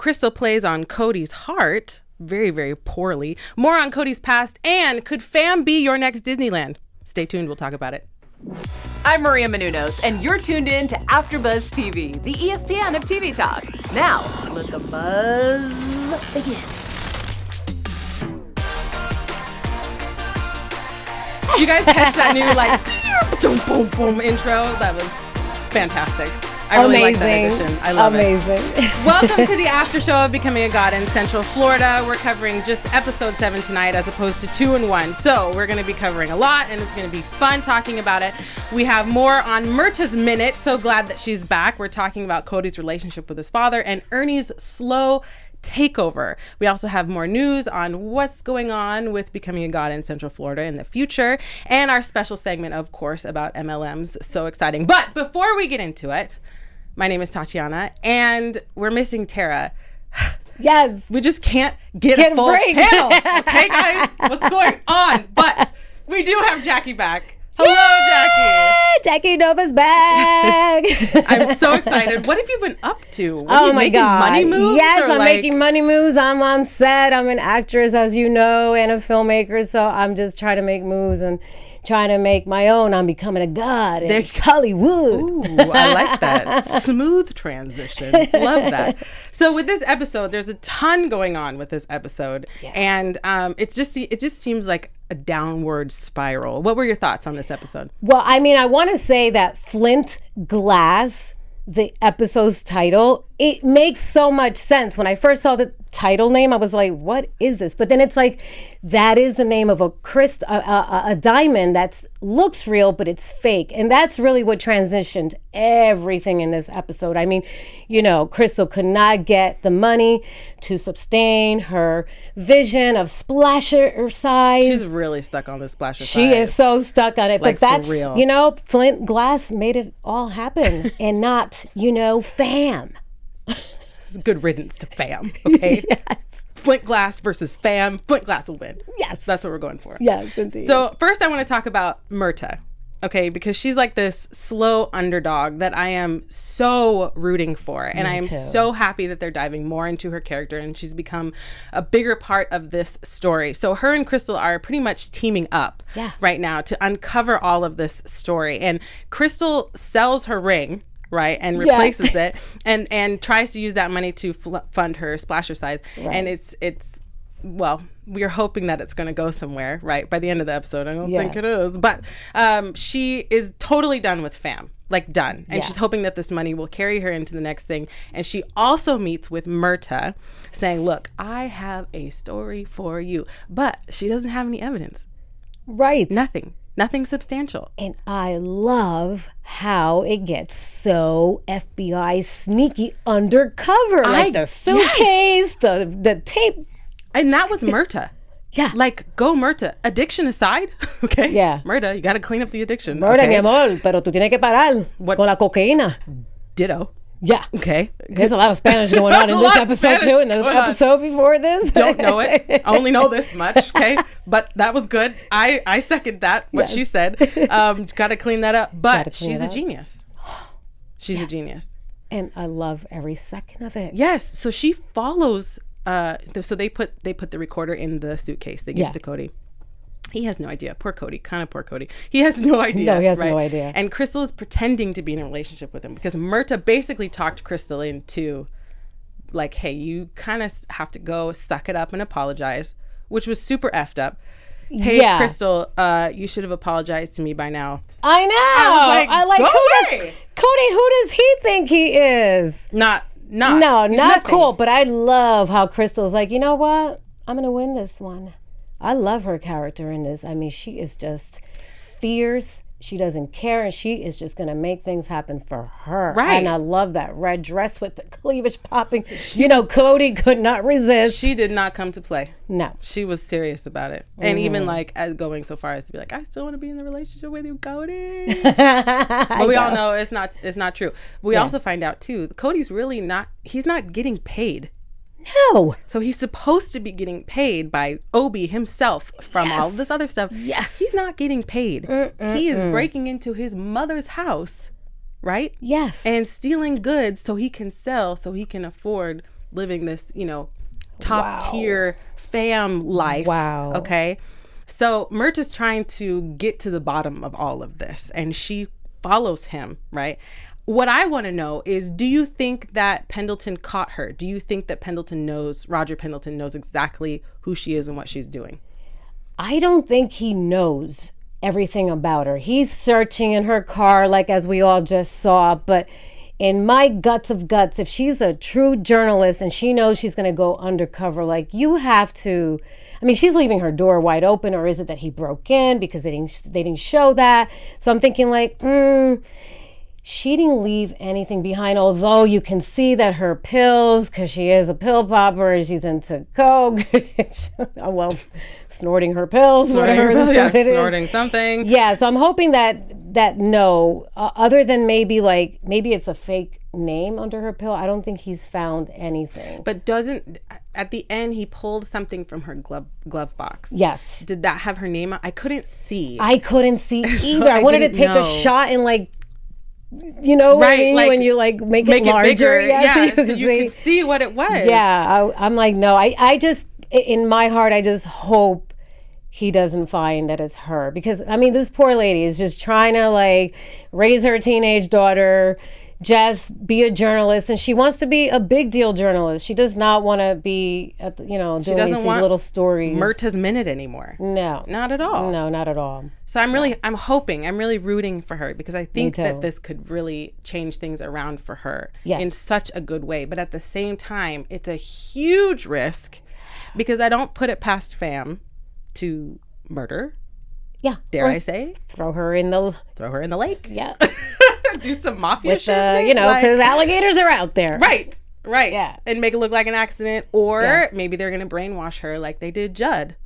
Krystal plays on Cody's heart very, very poorly. More on Cody's past, and could fam be your next Disneyland? Stay tuned. We'll talk about it. I'm Maria Menounos, and you're tuned in to AfterBuzz TV, the ESPN of TV talk. Now, let the buzz begin. Did you guys catch that new boom, boom, boom intro? That was fantastic. I really like that edition. I love it. Welcome to the after show of Becoming a God in Central Florida. We're covering just episode 7 tonight as opposed to 2 and 1. So we're going to be covering a lot, and it's going to be fun talking about it. We have more on Myrta's Minute. So glad that she's back. We're talking about Cody's relationship with his father and Ernie's slow takeover. We also have more news on what's going on with Becoming a God in Central Florida in the future, and our special segment, of course, about MLMs. So exciting. But before we get into it, my name is Tatiana, and we're missing Tara. Yes. We just can't get a full panel. Okay, guys? What's going on? But we do have Jackie back. Hello, Jackie. Jackie Nova's back. I'm so excited. What have you been up to? Oh my God. Money moves? Yes, I'm making money moves. I'm on set. I'm an actress, as you know, and a filmmaker. So I'm just trying to make moves and trying to make my own. I'm becoming a god in Hollywood. Ooh, I like that. Smooth transition. Love that. So with this episode, there's a ton going on with this episode. Yeah. And it just seems like a downward spiral. What were your thoughts on this episode? Well, I mean, I want to say that Flint Glass, the episode's title, it makes so much sense. When I first saw the title name, I was like, what is this? But then it's like, that is the name of a crystal, a diamond that looks real, but it's fake. And that's really what transitioned everything in this episode. I mean, you know, Krystal could not get the money to sustain her vision of splasher size. She's really stuck on the splasher size. She is so stuck on it. Like, but that's, real. you know, Flint Glass made it all happen and not, you know, fam. Good riddance to fam, okay? Yes. Flint Glass versus fam. Flint Glass will win. Yes. That's what we're going for. Yes, indeed. So first I want to talk about Myrta, okay? Because she's like this slow underdog that I am so rooting for. And I am so happy that they're diving more into her character, and she's become a bigger part of this story. So her and Krystal are pretty much teaming up right now to uncover all of this story. And Krystal sells her ring, right, and replaces it and tries to use that money to fund her splasher size. Right. And it's well, we're hoping that it's going to go somewhere, right, by the end of the episode. I don't think it is, but she is totally done with fam, like done, and she's hoping that this money will carry her into the next thing. And she also meets with Myrta saying, look, I have a story for you, but she doesn't have any evidence. Right. Nothing substantial. And I love how it gets so FBI sneaky undercover. Like the suitcase, the tape. And that was Myrta. Yeah. Like, go Myrta. Addiction aside, okay? Yeah. Myrta, you got to clean up the addiction. Myrta, okay? mi amor, pero tú tienes que parar con la cocaína. Ditto. Yeah. Okay. There's a lot of Spanish going on in this episode too. In the episode before this. Don't know it. I only know this much. Okay. But that was good. I second that, what she said. Got to clean that up. But she's a genius. She's a genius. And I love every second of it. Yes. So she follows. So they put the recorder in the suitcase. They give it to Cody. He has no idea. Poor Cody. Kind of poor Cody. He has no idea. No, he has no idea. And Krystal is pretending to be in a relationship with him because Myrta basically talked Krystal into, like, hey, you kind of have to go suck it up and apologize, which was super effed up. Hey, Krystal, you should have apologized to me by now. I know. I was like, Cody, who does he think he is? Not cool. But I love how Krystal's like, you know what? I'm going to win this one. I love her character in this. I mean, she is just fierce. She doesn't care, and she is just going to make things happen for her. Right. And I love that red dress with the cleavage popping. You know, Cody could not resist. She did not come to play. No. She was serious about it. And even like as going so far as to be like, I still want to be in the relationship with you, Cody. But we all know it's not true. We also find out too, Cody's really he's not getting paid. No. So he's supposed to be getting paid by Obie himself from all this other stuff. Yes. He's not getting paid. He is breaking into his mother's house, right? Yes. And stealing goods so he can sell, so he can afford living this, top tier fam life. Wow. Okay. So Myrta's trying to get to the bottom of all of this, and she follows him, right? What I want to know is, do you think that Pendleton caught her? Do you think that Roger Pendleton knows exactly who she is and what she's doing? I don't think he knows everything about her. He's searching in her car, like as we all just saw, but in my guts of guts, if she's a true journalist and she knows she's going to go undercover, like, you have to, I mean, she's leaving her door wide open, or is it that he broke in because they didn't show that? So I'm thinking like, she didn't leave anything behind, although you can see that her pills, because she is a pill popper, she's into coke, well, snorting her pills, snorting something. Yeah, so I'm hoping that other than maybe it's a fake name under her pill, I don't think he's found anything. But at the end, he pulled something from her glove box. Yes. Did that have her name? I couldn't see. I couldn't see either. So I wanted to take a shot and right, what I mean? When you make it larger, bigger. Yeah, so you could see what it was. Yeah, I'm like, no, I just, in my heart, I just hope he doesn't find that it's her, because I mean, this poor lady is just trying to raise her teenage daughter, just be a journalist, and she wants to be a big deal journalist. She does not want to be doing these little stories. Myrta's Minute anymore. No, not at all. No, not at all. So I'm really rooting for her, because I think that this could really change things around for her in such a good way. But at the same time, it's a huge risk, because I don't put it past fam to murder. Yeah. Dare I say? Throw her in the lake. Yeah. Do some mafia shit. Because alligators are out there. Right. Yeah. And make it look like an accident. Or maybe they're going to brainwash her like they did Judd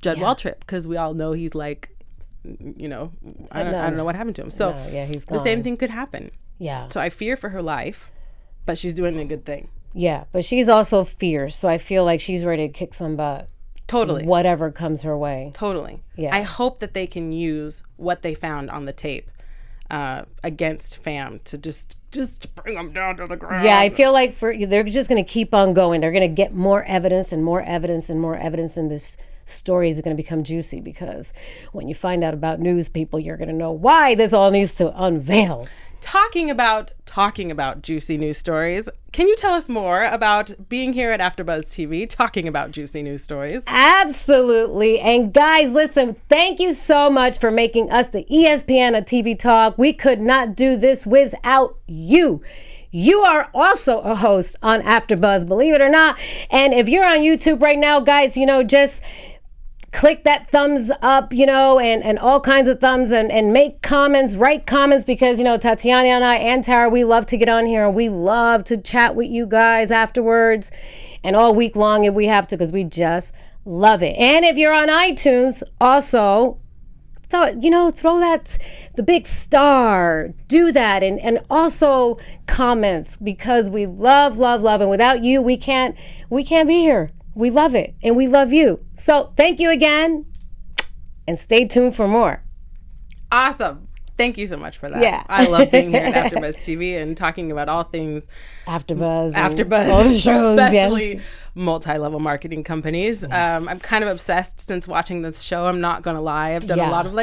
Waltrip, because we all know he's I don't know what happened to him. So he's gone. The same thing could happen. Yeah. So I fear for her life, but she's doing a good thing. Yeah, but she's also fierce, so I feel like she's ready to kick some butt. Totally. Whatever comes her way. Totally. Yeah. I hope that they can use what they found on the tape against fam to just bring them down to the ground. Yeah, I feel like they're just going to keep on going. They're going to get more evidence and more evidence and more evidence, and this story is going to become juicy, because when you find out about news people, you're going to know why this all needs to unveil. Talking about juicy news stories, can you tell us more about being here at AfterBuzz TV, talking about juicy news stories? Absolutely. And guys, listen, thank you so much for making us the ESPN of TV talk. We could not do this without you. You are also a host on AfterBuzz, believe it or not. And if you're on YouTube right now, guys, just click that thumbs up, and all kinds of thumbs, and make comments, write comments, because, Tatiana and I and Tara, we love to get on here, and we love to chat with you guys afterwards and all week long if we have to, because we just love it. And if you're on iTunes, also, throw that, the big star, do that, and also comments, because we love, and without you, we can't be here. We love it, and we love you. So thank you again, and stay tuned for more. Awesome. Thank you so much for that. Yeah. I love being here at AfterBuzz TV and talking about all things AfterBuzz, all the shows, especially multi-level marketing companies. Yes. I'm kind of obsessed since watching this show. I'm not going to lie. I've done a lot of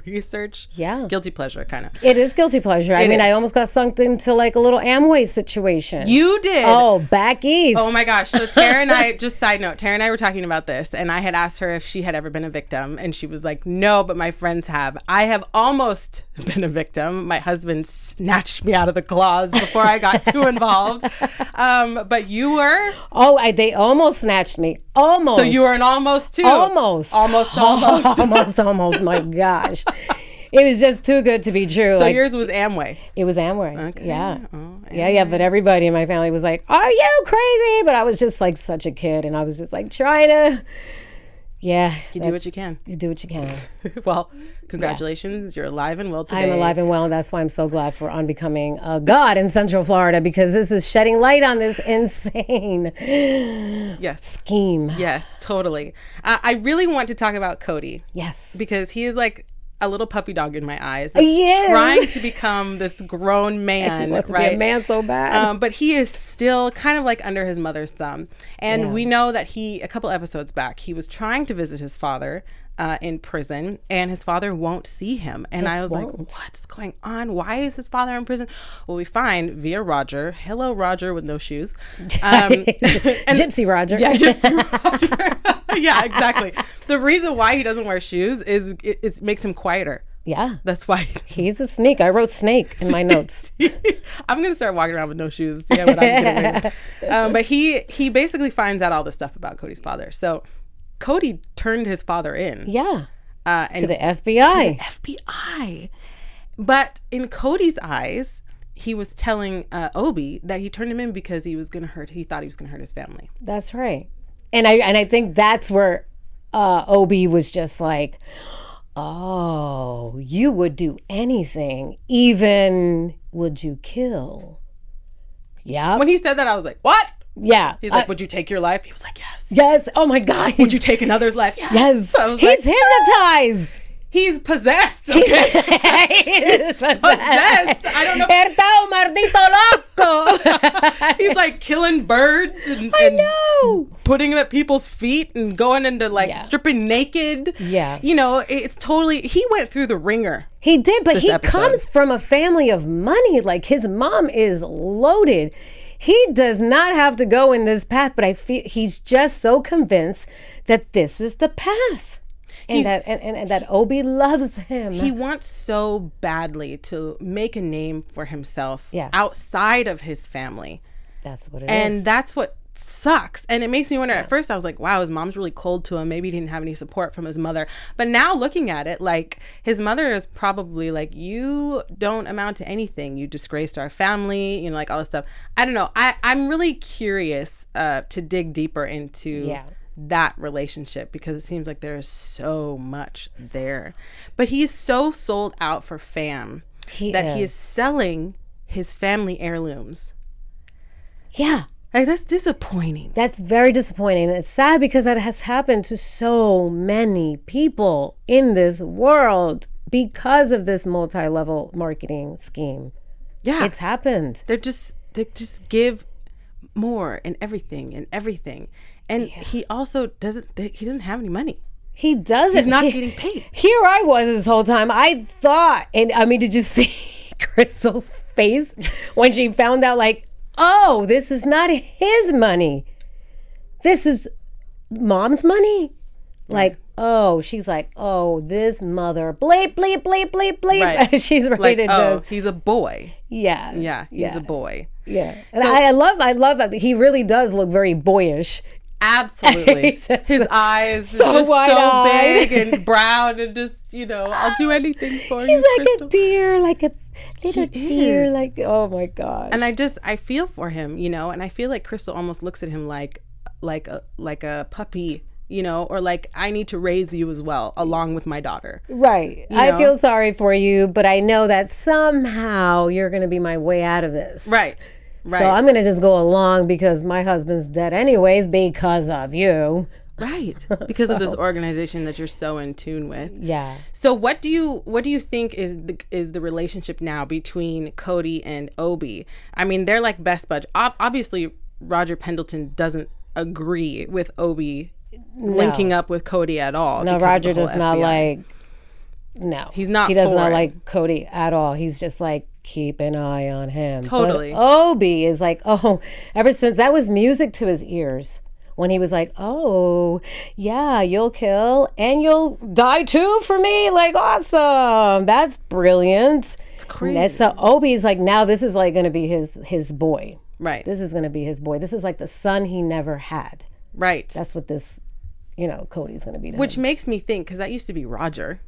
research. Yeah. Guilty pleasure, kind of. It is guilty pleasure. I almost got sunk into a little Amway situation. You did? Oh, back east. Oh my gosh. So Tara and I, just side note, Tara and I were talking about this, and I had asked her if she had ever been a victim, and she was like, no, but my friends have. I have almost been a victim. My husband snatched me out of the claws before I got too involved. But you were? Oh, they almost snatched me. Almost. So you were an almost too? Almost. Almost. My gosh. It was just too good to be true. So yours was Amway. It was Amway. Okay. Yeah. Oh, Amway. Yeah. But everybody in my family was like, are you crazy? But I was just such a kid, and I was just trying to, You do what you can. You do what you can. Well, congratulations. You're alive and well today. I'm alive and well, and that's why I'm so glad on becoming a god in Central Florida, because this is shedding light on this insane scheme. Yes, totally. I really want to talk about Cody. Yes. Because he is a little puppy dog in my eyes that's trying to become this grown man. He wants to be a man so bad. But he is still kind of like under his mother's thumb. And we know that a couple episodes back, he was trying to visit his father in prison, and his father won't see him. And I was like, what's going on? Why is his father in prison? Well, we find via Roger, hello Roger with no shoes. Gypsy Roger. Yeah, Gypsy Roger. Yeah, exactly. The reason why he doesn't wear shoes is it makes him quieter. Yeah. That's why. He's a snake. I wrote snake in my notes. I'm going to start walking around with no shoes to see what I'm getting away with. But he basically finds out all this stuff about Cody's father. So Cody turned his father in. Yeah. And to the FBI. To the FBI. But in Cody's eyes, he was telling Obie that he turned him in because he thought he was going to hurt his family. That's right. And I think that's where Obie was just like, oh, you would do anything, even would you kill? Yeah. When he said that, I was like, what? Yeah. He's like, would you take your life? He was like, yes. Yes. Oh my God. Would you take another's life? Yes. Yes. He's hypnotized. He's possessed. Okay. He's possessed. I don't know. Maldito loco. He's like killing birds and putting them at people's feet and going into stripping naked. Yeah. You know, it's totally, he went through the ringer. He did, but he comes from a family of money. Like his mom is loaded. He does not have to go in this path, but I feel he's just so convinced that this is the path. And that Obie loves him. He wants so badly to make a name for himself outside of his family. That's what it is. And that's what sucks. And it makes me wonder, at first I was like, wow, his mom's really cold to him. Maybe he didn't have any support from his mother. But now looking at it, like his mother is probably like, you don't amount to anything. You disgraced our family, you know, like all this stuff. I don't know. I'm really curious to dig deeper into that relationship, because it seems like there is so much there. But he's so sold out for fam that he is selling his family heirlooms. Yeah. Like, that's disappointing. That's very disappointing. It's sad because that has happened to so many people in this world because of this multi-level marketing scheme. Yeah. It's happened. They just give more and everything. And he also doesn't have any money. He doesn't. He's not getting paid. Here I was this whole time. I thought, and I mean, did you see Krystal's face when she found out, like, oh, this is not his money. This is mom's money. Like, oh, she's like, oh, this mother, bleep, bleep, bleep, bleep, bleep. Right. She's ready to just. He's a boy. Yeah. Yeah, he's a boy. Yeah. And so, I love that. He really does look very boyish. Absolutely. His eyes are just so big and brown and just, you know, I'll do anything for you, He's like Krystal. a deer, like a little deer, like, oh my gosh. And I feel for him, you know, and I feel like Krystal almost looks at him like a puppy, you know, or like, I need to raise you as well, along with my daughter. Right. You know? I feel sorry for you, but I know that somehow you're going to be my way out of this. Right. Right. So I'm going to just go along because my husband's dead anyways because of you. Right. Because of this organization that you're so in tune with. Yeah. So what do you think is the relationship now between Cody and Obie? I mean, they're like best buds. Obviously, Roger Pendleton doesn't agree with Obie linking up with Cody at all. No, Roger does not like. No, he's not. He does not like Cody at all. He's just like, keep an eye on him. Totally. But Obie is like, oh, ever since that was music to his ears when he was like, oh, yeah, you'll kill and you'll die too for me. Like, awesome. That's brilliant. It's crazy. And so Obie's like, now this is like going to be his boy. Right. This is going to be his boy. This is like the son he never had. Right. That's what this, Cody's going to be to Which him. Makes me think, because that used to be Roger.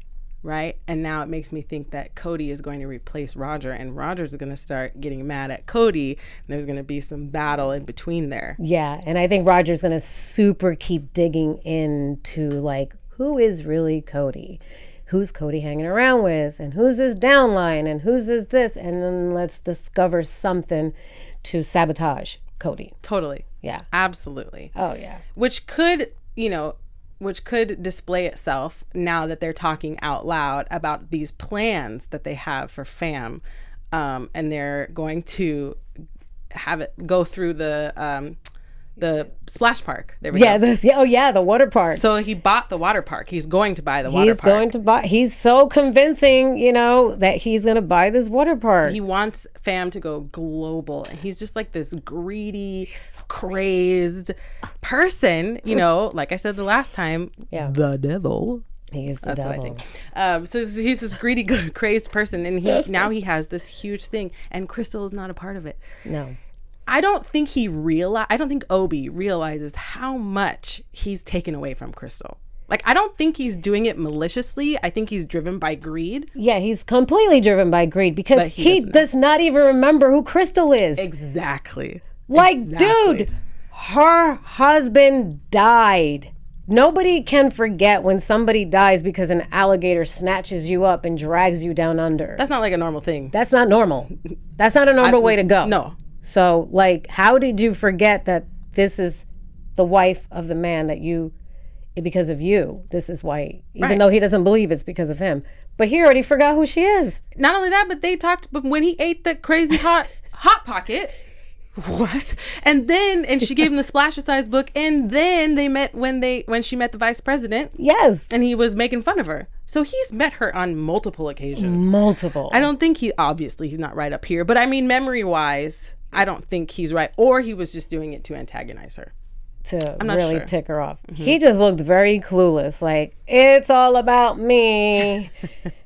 Right. And now it makes me think that Cody is going to replace Roger, and Roger's going to start getting mad at Cody. And there's going to be some battle in between there. Yeah. And I think Roger's going to super keep digging into like, who is really Cody? Who's Cody hanging around with? And who's his downline? And who's this? And then let's discover something to sabotage Cody. Totally. Yeah. Absolutely. Oh, yeah. Which could, which could display itself now that they're talking out loud about these plans that they have for fam, and they're going to have it go through the splash park. There we go. The water park. So he bought the water park. He's going to buy the water park. He's so convincing, that he's going to buy this water park. He wants fam to go global. And he's just like this greedy, crazed person, like I said the last time, the devil. He's the devil. What I think. So he's this greedy, crazed person. And now he has this huge thing. And Krystal is not a part of it. No. I don't think Obie realizes how much he's taken away from Krystal. Like, I don't think he's doing it maliciously. I think he's driven by greed. Yeah, he's completely driven by greed because he does not even remember who Krystal is. Exactly. Dude, her husband died. Nobody can forget when somebody dies because an alligator snatches you up and drags you down under. That's not like a normal thing. That's not normal. That's not a normal way to go. No. So, how did you forget that this is the wife of the man that because of you, this is why, even though he doesn't believe it's because of him. But he already forgot who she is. Not only that, but they talked when he ate the crazy hot pocket. What? And she gave him the Splasher-Size book, and then they met when she met the vice president. Yes. And he was making fun of her. So he's met her on multiple occasions. Multiple. I don't think he's not right up here, but I mean, memory-wise, I don't think he's right. Or he was just doing it to antagonize her. To really tick her off. Mm-hmm. He just looked very clueless. Like, it's all about me.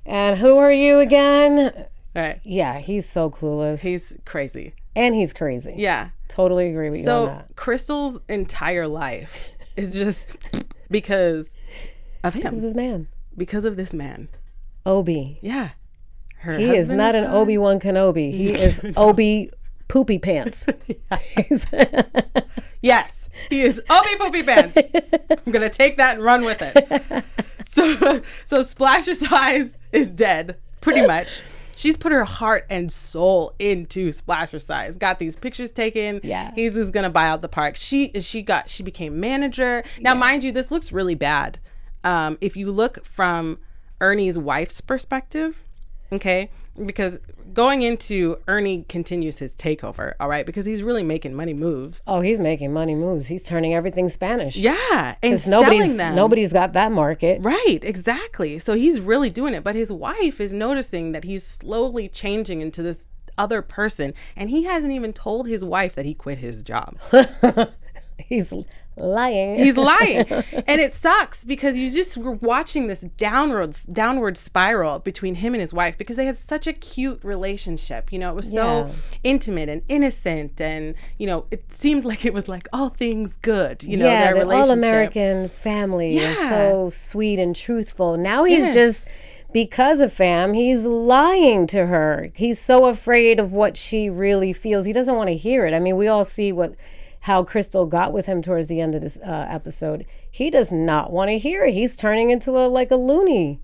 And who are you again? Right. Yeah, he's so clueless. He's crazy. And he's crazy. Yeah. Totally agree with you on that. So Krystal's entire life is just because of him. Because of this man. Because of this man. Obie. Yeah. He is not an Obi-Wan Kenobi. He is Obie Poopy Pants. Yes, he is Obie Poopy Pants. I'm gonna take that and run with it. So Splasher-Size is dead, pretty much. She's put her heart and soul into Splasher-Size. Got these pictures taken. Yeah, he's just gonna buy out the park. She became manager. Now, mind you, this looks really bad. If you look from Ernie's wife's perspective, okay. Because going into Ernie continues his takeover, all right? Because he's really making money moves. Oh, he's making money moves. He's turning everything Spanish. Yeah, and selling them. Nobody's got that market. Right, exactly. So he's really doing it. But his wife is noticing that he's slowly changing into this other person. And he hasn't even told his wife that he quit his job. He's lying. He's lying. And it sucks because you just were watching this downward spiral between him and his wife because they had such a cute relationship. It was so intimate and innocent, and it seemed like it was like all things good. Their relationship. All-American family is so sweet and truthful. Now he's just, because of fam, he's lying to her. He's so afraid of what she really feels. He doesn't want to hear it. I mean, we all see how Krystal got with him towards the end of this episode. He does not want to hear it. He's turning into a loony.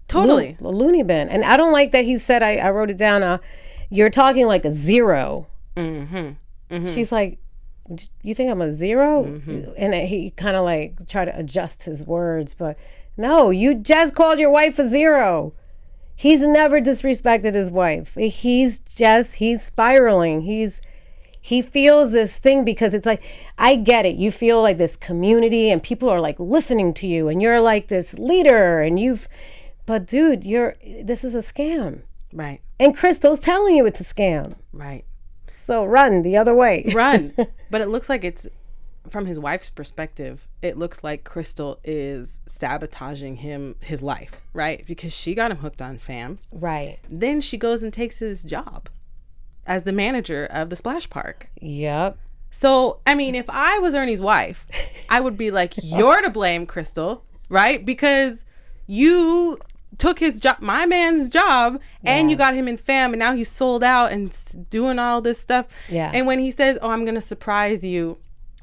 Totally. A loony bin. And I don't like that he said, I wrote it down, you're talking like a zero. Mm-hmm. Mm-hmm. She's like, you think I'm a zero? Mm-hmm. And he kind of tried to adjust his words, but no, you just called your wife a zero. He's never disrespected his wife. He's spiraling. He feels this thing because it's like, I get it. You feel like this community and people are listening to you and you're like this leader but dude, this is a scam. Right. And Krystal's telling you it's a scam. Right. So run the other way. Run. But it looks like it's, from his wife's perspective, it looks like Krystal is sabotaging his life, right? Because she got him hooked on fam. Right. Then she goes and takes his job as the manager of the splash park. Yep. So, I mean, if I was Ernie's wife, I would be like, you're to blame, Krystal, right? Because you took his job, my man's job, and you got him in fam, and now he's sold out and doing all this stuff. Yeah. And when he says, I'm going to surprise you,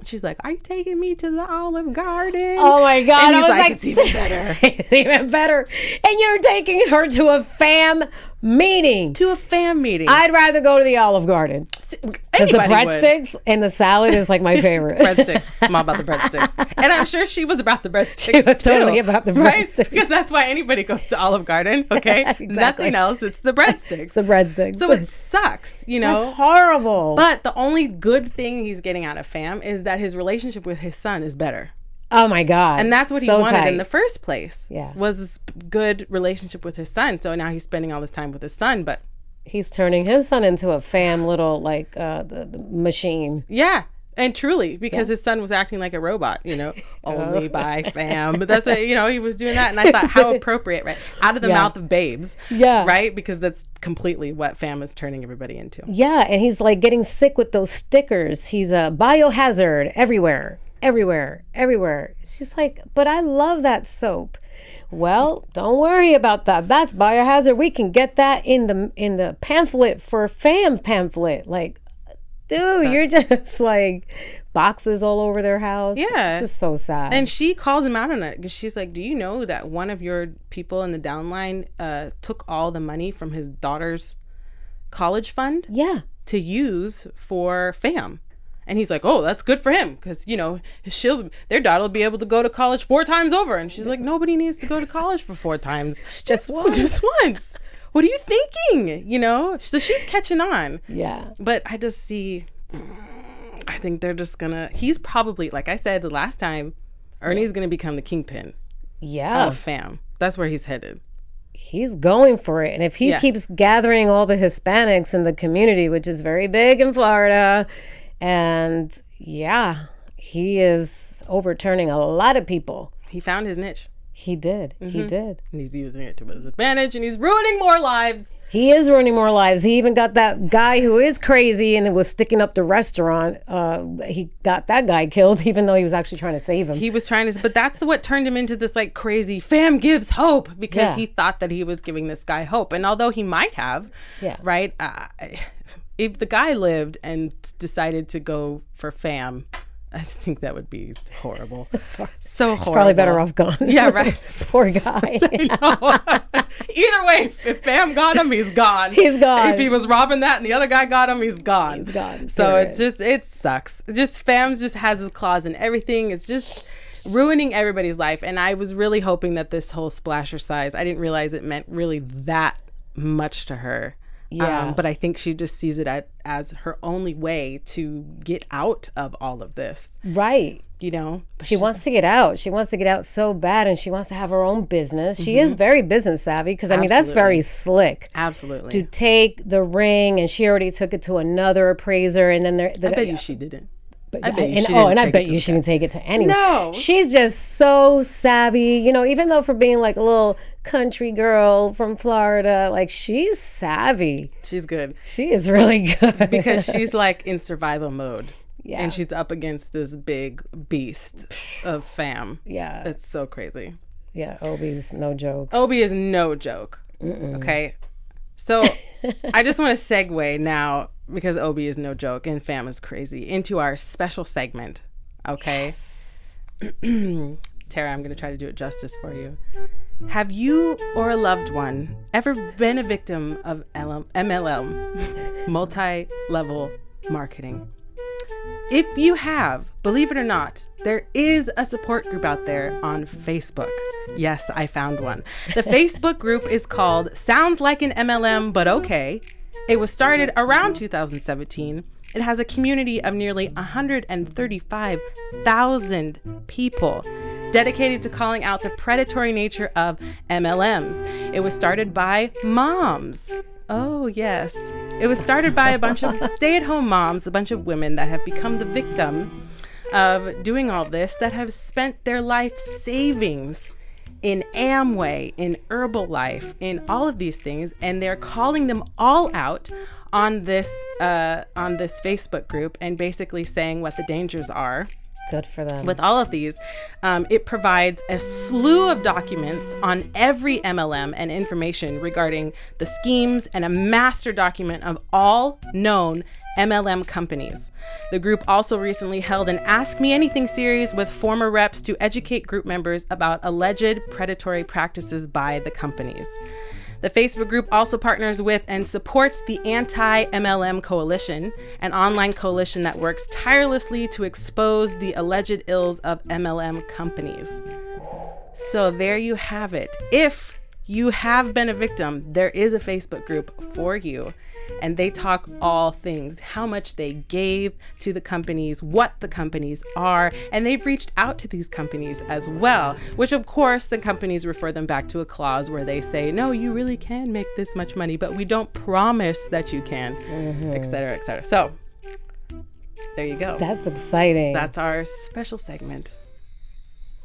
she's like, are you taking me to the Olive Garden? Oh my God. And he's like, it's even better. It's even better. And you're taking her to a fam meeting. To a fam meeting. I'd rather go to the Olive Garden. Because the breadsticks and the salad is like my favorite. Breadsticks. I'm all about the breadsticks. And I'm sure she was about the breadsticks. She was totally about the breadsticks. Right? Because that's why anybody goes to Olive Garden, okay? Exactly. Nothing else. It's the breadsticks. It's the breadsticks. So it sucks, you know? That's horrible. But the only good thing he's getting out of fam is that his relationship with his son is better. Oh my God. And that's what he wanted in the first place. Yeah. Was this good relationship with his son. So now he's spending all this time with his son, but he's turning his son into a fam little like the machine. Yeah. And truly, because his son was acting like a robot, you know, only by fam. But that's what, you know, he was doing that. And I thought, how appropriate, right? Out of the mouth of babes. Yeah. Right? Because that's completely what fam is turning everybody into. Yeah. And he's like getting sick with those stickers. He's a biohazard everywhere. She's like, but I love that soap. Well, don't worry about that. That's biohazard. We can get that in the pamphlet for fam pamphlet. Like, dude, you're just like boxes all over their house. Yeah. This is so sad. And she calls him out on it because she's like, do you know that one of your people in the downline took all the money from his daughter's college fund? Yeah. To use for fam. And he's like, oh, that's good for him because, you know, their daughter will be able to go to college 4 times over. And she's like, nobody needs to go to college for 4 times. Just once. Just once. What are you thinking? You know? So she's catching on. Yeah. But I just see, I think they're just going to, he's probably, like I said the last time, Ernie's going to become the kingpin of fam. That's where he's headed. He's going for it. And if he keeps gathering all the Hispanics in the community, which is very big in Florida, and he is overturning a lot of people. He found his niche. He did. He did. And he's using it to his advantage, and he's ruining more lives. He is ruining more lives. He even got that guy who is crazy and was sticking up the restaurant. He got that guy killed, even though he was actually trying to save him. He was trying to, but that's what turned him into this like crazy fam gives hope because he thought that he was giving this guy hope. And although he might have, right? If the guy lived and decided to go for fam, I just think that would be horrible. So horrible. He's probably better off gone. Yeah, right. Poor guy. Either way, if fam got him, he's gone. He's gone. If he was robbing that and the other guy got him, he's gone. He's gone. So it sucks. Fam's just has his claws in everything. It's just ruining everybody's life. And I was really hoping that this whole splasher size, I didn't realize it meant really that much to her. Yeah. But I think she just sees it as her only way to get out of all of this. Right. You know? She wants to get out. She wants to get out so bad, and she wants to have her own business. She is very business savvy because, I mean, that's very slick. Absolutely. To take the ring, and she already took it to another appraiser, and then I bet you she didn't. But I bet you she didn't take it to anyone. No. She's just so savvy, you know, even though for being like a little country girl from Florida, like she's savvy. She's good. She is really good. It's because she's like in survival mode. Yeah. And she's up against this big beast of fam. Yeah. It's so crazy. Yeah, Obie's no joke. Obie is no joke. Okay. So I just want to segue now, because Obie is no joke and fam is crazy, into our special segment. Okay. Yes. Tara, I'm going to try to do it justice for you. Have you or a loved one ever been a victim of MLM, multi-level marketing? If you have, believe it or not, there is a support group out there on Facebook. Yes, I found one. The Facebook group is called Sounds Like an MLM, But Okay. It was started around 2017. It has a community of nearly 135,000 people dedicated to calling out the predatory nature of MLMs. It was started by moms. Oh, yes. It was started by a bunch of stay-at-home moms, a bunch of women that have become the victim of doing all this, that have spent their life savings in Amway, in Herbalife, in all of these things, and they're calling them all out on this Facebook group and basically saying what the dangers are. Good for them. With all of these, it provides a slew of documents on every MLM and information regarding the schemes and a master document of all known MLM companies. The group also recently held an Ask Me Anything series with former reps to educate group members about alleged predatory practices by the companies. The Facebook group also partners with and supports the Anti-MLM Coalition, an online coalition that works tirelessly to expose the alleged ills of MLM companies. So there you have it. If you have been a victim, there is a Facebook group for you. And they talk all things, how much they gave to the companies, what the companies are, and they've reached out to these companies as well, which of course the companies refer them back to a clause where they say, no, you really can make this much money, but we don't promise that you can, et cetera, et cetera. So there you go. That's exciting. That's our special segment.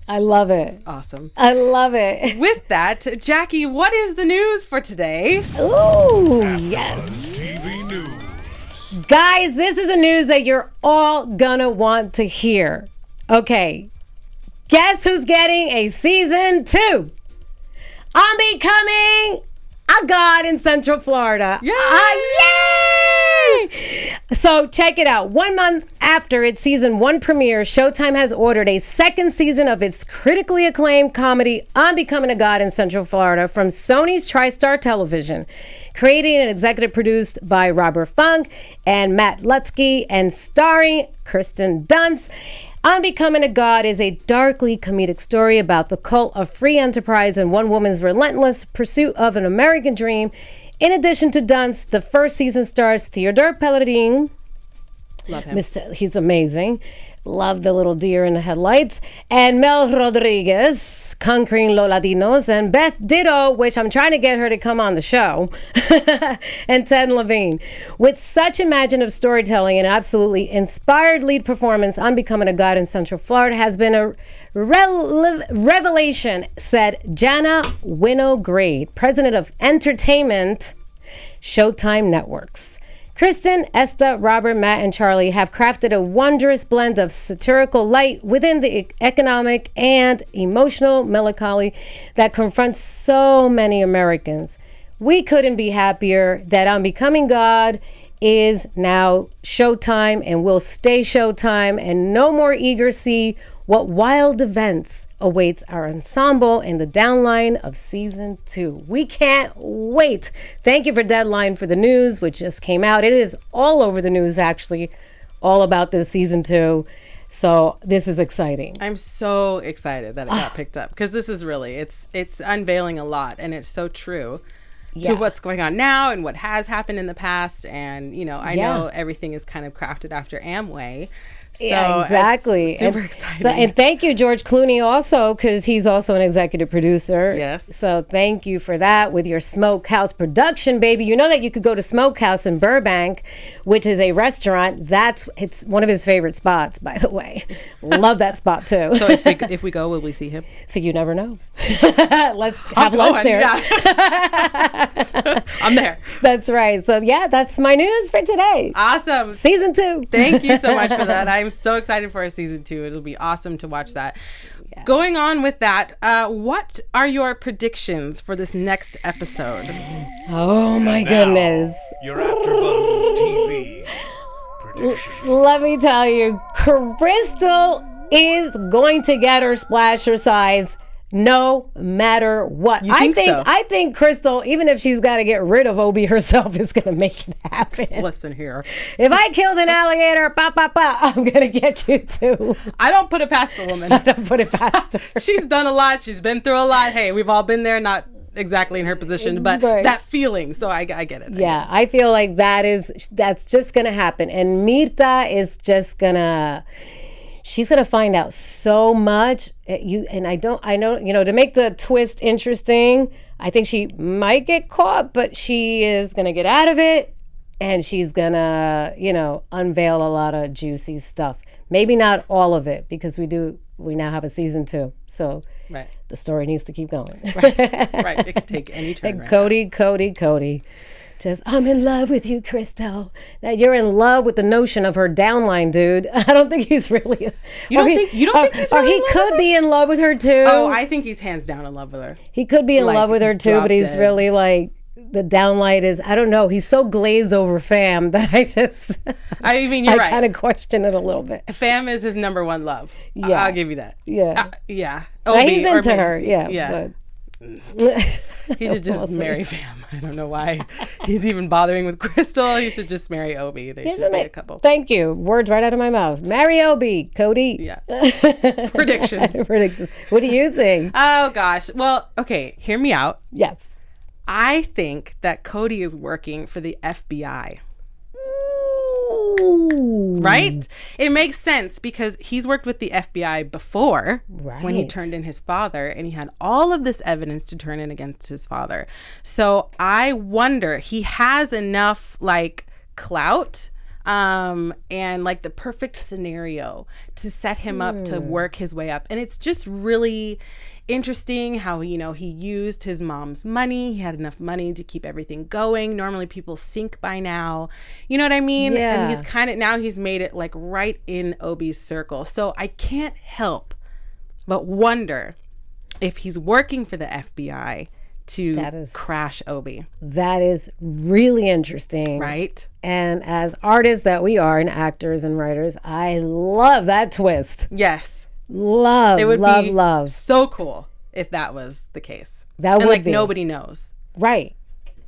I love it. Awesome. I love it. With that, Jackie, what is the news for today? Ooh, yes. TV News. Guys, this is a news that you're all gonna want to hear. Okay, guess who's getting a season 2? I'm becoming a god in Central Florida. Yay! Yay! So check it out. 1 month after its season 1 premiere, Showtime has ordered a second season of its critically acclaimed comedy, I'm Becoming a God in Central Florida, from Sony's TriStar Television. Created and executive produced by Robert Funk and Matt Lutzke and starring Kirsten Dunst. I'm Becoming a God is a darkly comedic story about the cult of free enterprise and one woman's relentless pursuit of an American dream. In addition to Dunst, the first season stars Theodore Pellerin. Love him. He's amazing. Love the little deer in the headlights. And Mel Rodriguez, conquering Los Latinos, and Beth Ditto, which I'm trying to get her to come on the show, and Ted Levine. With such imaginative storytelling and absolutely inspired lead performance, I'm Becoming a God in Central Florida has been a revelation, said Jana Winograde, president of entertainment, Showtime Networks. Kristen, Esther, Robert, Matt, and Charlie have crafted a wondrous blend of satirical light within the economic and emotional melancholy that confronts so many Americans. We couldn't be happier that I'm Becoming God is now Showtime and will stay Showtime, and no more eager see what wild events awaits our ensemble in the downline of season 2. We can't wait. Thank you for Deadline for the news, which just came out. It is all over the news, actually, all about this season 2. So this is exciting. I'm so excited that it got picked up, because this is really, it's unveiling a lot, and it's so true to what's going on now and what has happened in the past. And, you know, I know everything is kind of crafted after Amway. So yeah, exactly. It's super exciting. And thank you, George Clooney, also, because he's also an executive producer. Yes. So thank you for that with your Smokehouse production, baby. You know that you could go to Smokehouse in Burbank, which is a restaurant. It's one of his favorite spots, by the way. Love that spot too. So if we go, will we see him? So you never know. Let's have lunch there. Yeah. I'm there. That's right. So yeah, that's my news for today. Awesome. Season 2. Thank you so much for that. I'm so excited for a season 2. It'll be awesome to watch that. Yeah. Going on with that, what are your predictions for this next episode? Oh my goodness. Your AfterBuzz TV prediction. Let me tell you, Krystal is going to get her splasher size no matter what. You think so? I think Krystal, even if she's got to get rid of Obie herself, is going to make it happen. Listen here. If I killed an alligator, I'm going to get you too. I don't put it past the woman. I don't put it past her. She's done a lot. She's been through a lot. Hey, we've all been there, not exactly in her position, but that feeling. So I get it. Yeah, I feel like that's just going to happen. And Mirta is just going to... She's gonna find out so much. I know, to make the twist interesting, I think she might get caught, but she is gonna get out of it, and she's gonna, unveil a lot of juicy stuff. Maybe not all of it, because we now have a season 2, so the story needs to keep going. Right. It could take any turn. And Cody. Just, I'm in love with you, Krystal. Now you're in love with the notion of her downline, dude. I don't think he's really. You don't think he's really? Or he could be in love with her too. Oh, I think he's hands down in love with her. He could be in love with her too, but he's really like, the downlight is, I don't know. He's so glazed over Fam that you're right. I kind of question it a little bit. Fam is his number one love. Yeah, I'll give you that. Yeah, yeah. Obie, he's into her. Yeah. But he should just marry Fam. I don't know why he's even bothering with Krystal. He should just marry Obie. They should be a couple. Thank you. Words right out of my mouth. Marry Obie, Cody. Yeah. Predictions. What do you think? Oh gosh. Well, okay. Hear me out. Yes. I think that Cody is working for the FBI. Ooh. Right? It makes sense because he's worked with the FBI before when he turned in his father, and he had all of this evidence to turn in against his father. So I wonder, he has enough like clout and like the perfect scenario to set him up to work his way up. And it's just really interesting how, you know, he used his mom's money. He had enough money to keep everything going. Normally people sink by now. You know what I mean? Yeah. And he's made it like right in Obie's circle. So I can't help but wonder if he's working for the FBI to crash Obie. That is really interesting. Right? And as artists that we are and actors and writers, I love that twist. Yes. It would be so cool if that was the case. That would like be. Nobody knows. Right.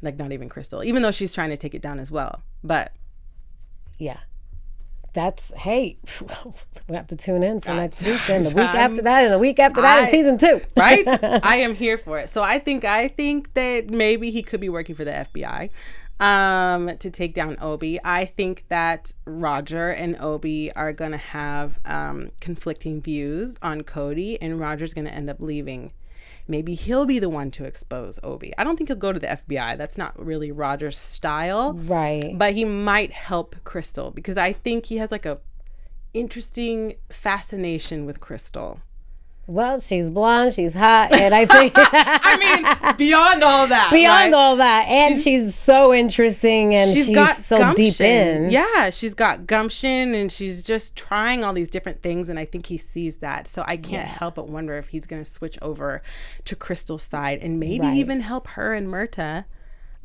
Like not even Krystal, even though she's trying to take it down as well. But yeah. We have to tune in for next week and the week after that and the week after that and season 2. Right? I am here for it. So I think that maybe he could be working for the FBI to take down Obie. I think that Roger and Obie are going to have conflicting views on Cody, and Roger's going to end up leaving. Maybe he'll be the one to expose Obie. I don't think he'll go to the FBI. That's not really Roger's style. Right. But he might help Krystal because I think he has like a interesting fascination with Krystal. Well, she's blonde, she's hot, and I think... I mean, beyond all that. All that. And she's so interesting, and she's so gumption. Deep in. Yeah, she's got gumption, and she's just trying all these different things, and I think he sees that. So I can't help but wonder if he's going to switch over to Krystal's side and maybe even help her and Myrta.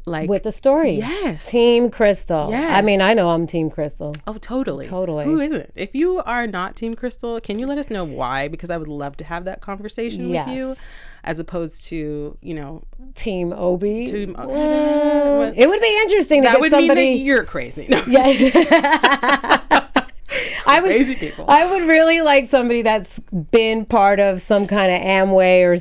Like with the story. Yes. Team Krystal. Yes. I mean, I know I'm Team Krystal. Oh, totally. Who isn't? If you are not Team Krystal, can you let us know why? Because I would love to have that conversation with you, as opposed to, you know, Team Obie. It would be interesting to that get would somebody. Mean that you're crazy. No. Yeah. Crazy people. I would really like somebody that's been part of some kind of Amway or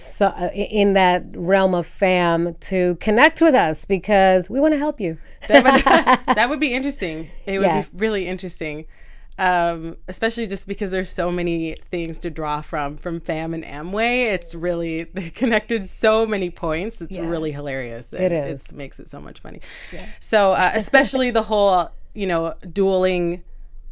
in that realm of fam to connect with us because we want to help you. That would be interesting. It would be really interesting. Especially just because there's so many things to draw from fam and Amway. It's really, they connected so many points. It's really hilarious. It is. It makes it so much funny. Yeah. So especially the whole, you know, dueling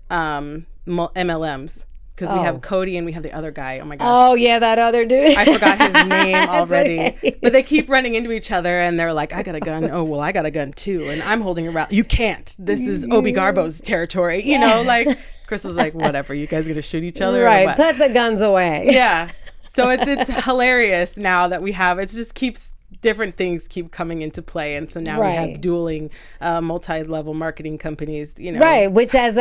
MLMs, because we have Cody and we have the other guy. Oh my gosh. Oh yeah, that other dude. I forgot his name already. Okay. But they keep running into each other and they're like, I got a gun. Oh well, I got a gun too, and I'm holding around. You can't. This is Obie Garboue's territory. You know, like Krystal's like, whatever. You guys gonna shoot each other? Right. Or what? Put the guns away. Yeah. So it's hilarious now that we have. It just keeps. Different things keep coming into play, and so now we have dueling multi-level marketing companies, you know, right, which as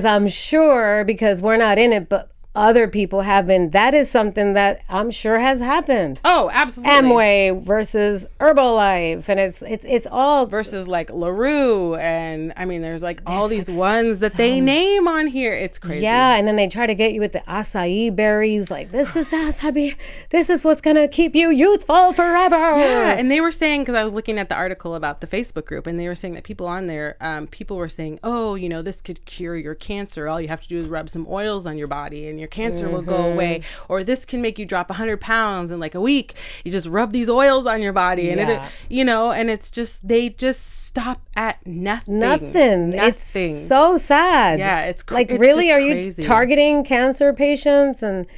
I'm sure, because we're not in it, but other people have been, that is something that I'm sure has happened. Oh, absolutely. Amway versus Herbalife, and it's all versus like LaRue, and I mean there's like all these ones that they name on here. It's crazy. Yeah, and then they try to get you with the acai berries, like this is the acai, this is what's gonna keep you youthful forever. Yeah, and they were saying, because I was looking at the article about the Facebook group, and they were saying that people on there, people were saying, oh, you know, this could cure your cancer. All you have to do is rub some oils on your body, and your cancer will go away. Or this can make you drop 100 pounds in like a week. You just rub these oils on your body, and it, you know, and it's just, they just stop at nothing. It's so sad. Yeah, it's like, it's really, are crazy. You targeting cancer patients and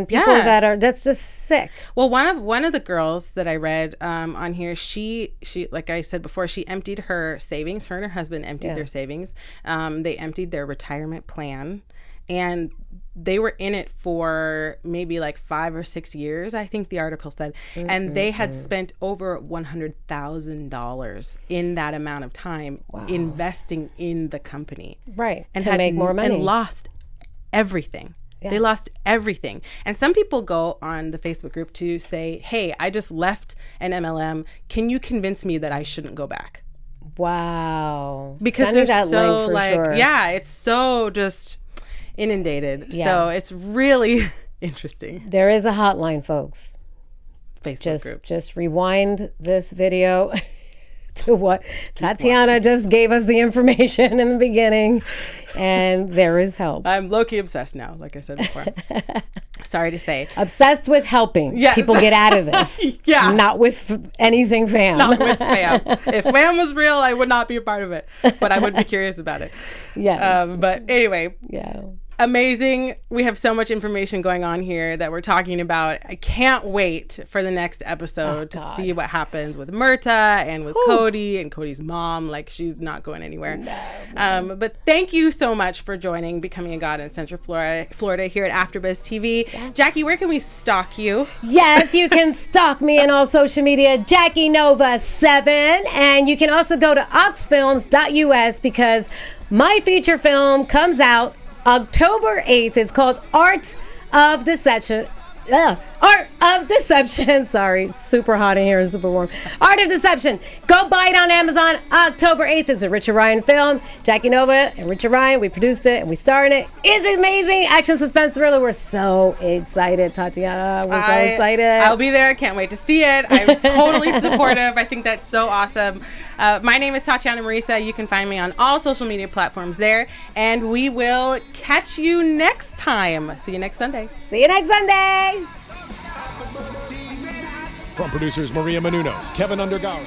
people that are, that's just sick. Well, one of the girls that I read on here, she like I said before, she emptied her savings. Her and her husband emptied their savings. They emptied their retirement plan, and they were in it for maybe like 5 or 6 years, I think the article said. And they had spent over $100,000 in that amount of time investing in the company. Right. And to make more money. And lost everything. They lost everything. And some people go on the Facebook group to say, hey, I just left an MLM. Can you convince me that I shouldn't go back? Wow. Because they're so like, yeah, it's so just inundated. Yeah. So it's really interesting. There is a hotline, folks. Facebook group. Just rewind this video to what Tatiana just gave us the information in the beginning, and there is help. I'm low-key obsessed now, like I said before. Sorry to say. Obsessed with helping people get out of this. Yeah. Not with anything fam. Not with fam. If fam was real, I would not be a part of it, but I would be curious about it. Yes. But anyway. Yeah. Amazing. We have so much information going on here that we're talking about. I can't wait for the next episode to see what happens with Myrta and with Cody and Cody's mom. Like, she's not going anywhere. No. But thank you so much for joining Becoming a God in Central Florida here at AfterBuzz TV. Yeah. Jackie, where can we stalk you? Yes, you can stalk me on all social media, Jackie Nova 7. And you can also go to oxfilms.us because my feature film comes out October 8th. It's called Art of Deception. Art of Deception. Sorry, super hot in here and super warm. Art of Deception. Go buy it on Amazon. October 8th. It's a Richard Ryan film. Jackie Nova and Richard Ryan. We produced it and we star in it. It's amazing. Action, suspense, thriller. We're so excited, Tatiana. We're so excited. I'll be there. Can't wait to see it. I'm totally supportive. I think that's so awesome. My name is Tatiana Marisa. You can find me on all social media platforms there. And we will catch you next time. See you next Sunday. See you next Sunday. From producers Maria Menounos, Keven Undergaro,